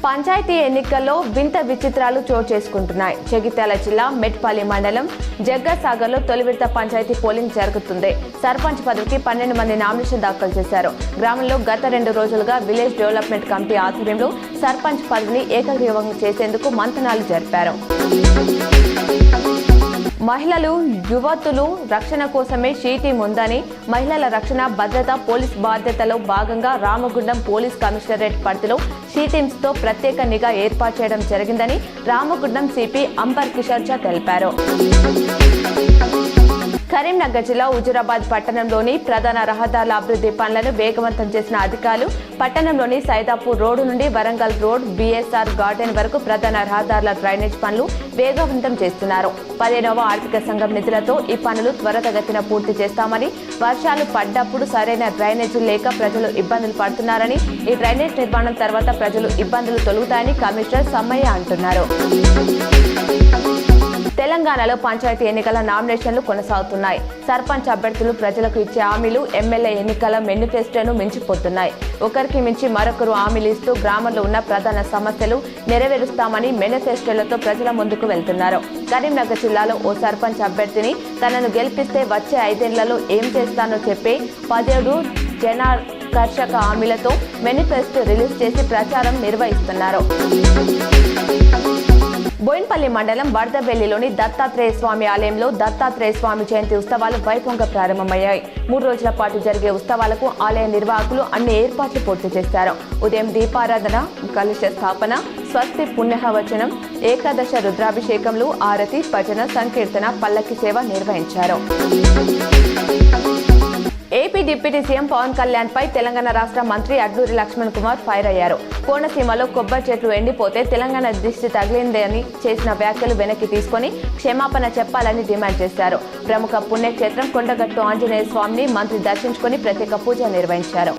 పంచాయతీ ఎన్నికల్లో వింత విచిత్రాలు చోటు చేసుకుంటున్నాయి. జగిత్యాల జిల్లా మెట్పల్లి మండలం జగ్గసాగర్లో తొలి విడత పంచాయతీ పోలింగ్ జరుగుతుంది. సర్పంచ్ పదవికి 12 మంది నామినేషన్ దాఖలు చేశారు. గ్రామంలో గత 2 రోజులుగా విలేజ్ డెవలప్మెంట్ కమిటీ ఆధ్వర్యంలో సర్పంచ్ పదవిని ఏకగ్రీవంగా చేసేందుకు మంతనాలు జరిపారు. మహిళలు, యువతులు రక్షణ కోసమే షీ టీం ఉందని, మహిళల రక్షణ, భద్రత, పోలీస్ బాధ్యతలో భాగంగా రామగుండం పోలీస్ కమిషనరేట్ పరిధిలో షీ టీమ్స్ తో ప్రత్యేక నిఘా ఏర్పాటు చేయడం జరిగిందని రామగుండం సిపి అంబర్ కిషోర్ ఝా తెలిపారు. కరీంనగర్ జిల్లా హుజూరాబాద్ పట్టణంలోని ప్రధాన రహదారుల అభివృద్ధి పనులను వేగవంతం చేసిన అధికారులు పట్టణంలోని సైదాపూర్ రోడ్డు నుండి వరంగల్ రోడ్, బిఎస్ఆర్ గార్డెన్ వరకు ప్రధాన రహదారుల డ్రైనేజ్ పనులు వేగవంతం చేస్తున్నారు. 15వ ఆర్థిక సంఘం నిధులతో ఈ పనులు త్వరితగతిన పూర్తి చేస్తామని, వర్షాలు పడ్డప్పుడు సరైన డ్రైనేజీ లేక ప్రజలు ఇబ్బందులు పడుతున్నారని, ఈ డ్రైనేజ్ నిర్మాణం తర్వాత ప్రజలు ఇబ్బందులు తొలగుతాయని కమిషనర్ సమ్మయ్య అంటున్నారు. తెలంగాణలో పంచాయతీ ఎన్నికల నామినేషన్లు కొనసాగుతున్నాయి. సర్పంచ్ అభ్యర్థులు ప్రజలకు ఇచ్చే హామీలు ఎమ్మెల్యే ఎన్నికల మేనిఫెస్టోను మించిపోతున్నాయి. ఒకరికి మించి మరొకరు హామీలు ఇస్తూ గ్రామంలో ఉన్న ప్రధాన సమస్యలు నెరవేరుస్తామని మేనిఫెస్టోలతో ప్రజల ముందుకు వెళ్తున్నారు. కరీంనగర్ జిల్లాలో ఓ సర్పంచ్ అభ్యర్థిని తనను గెలిపిస్తే వచ్చే 5 ఏళ్లలో ఏం చేస్తానో చెప్పే 17 జనాకర్షక హామీలతో మేనిఫెస్టో రిలీజ్ చేసి ప్రచారం నిర్వహిస్తున్నారు. బోయిన్పల్లి మండలం వరదవెల్లిలోని దత్తాత్రేయ స్వామి ఆలయంలో దత్తాత్రేయ స్వామి జయంతి ఉత్సవాలు వైభవంగా ప్రారంభమయ్యాయి. 3 రోజుల పాటు జరిగే ఉత్సవాలకు ఆలయ నిర్వాహకులు అన్ని ఏర్పాట్లు పూర్తి చేశారు. ఉదయం దీపారాధన, కలశ స్థాపన, స్వస్తి పుణ్యవచనం, ఏకాదశ రుద్రాభిషేకంలు, ఆరతి, భజన, సంకీర్తన, పల్లకి సేవ నిర్వహించారు. AP deputy CM Pawan Kalyan పై తెలంగాణ రాష్ట్ర మంత్రి అడ్లూరి లక్ష్మణ్ కుమార్ ఫైర్ అయ్యారు. కోనసీమలో కొబ్బరి చెట్లు ఎండిపోతే తెలంగాణ దిష్టి తగిలిందని చేసిన వ్యాఖ్యలు వెనక్కి తీసుకుని క్షమాపణ చెప్పాలని డిమాండ్ చేశారు. ప్రముఖ పుణ్యక్షేత్రం కొండగట్టు ఆంజనేయ స్వామిని మంత్రి దర్శించుకుని ప్రత్యేక పూజ నిర్వహించారు.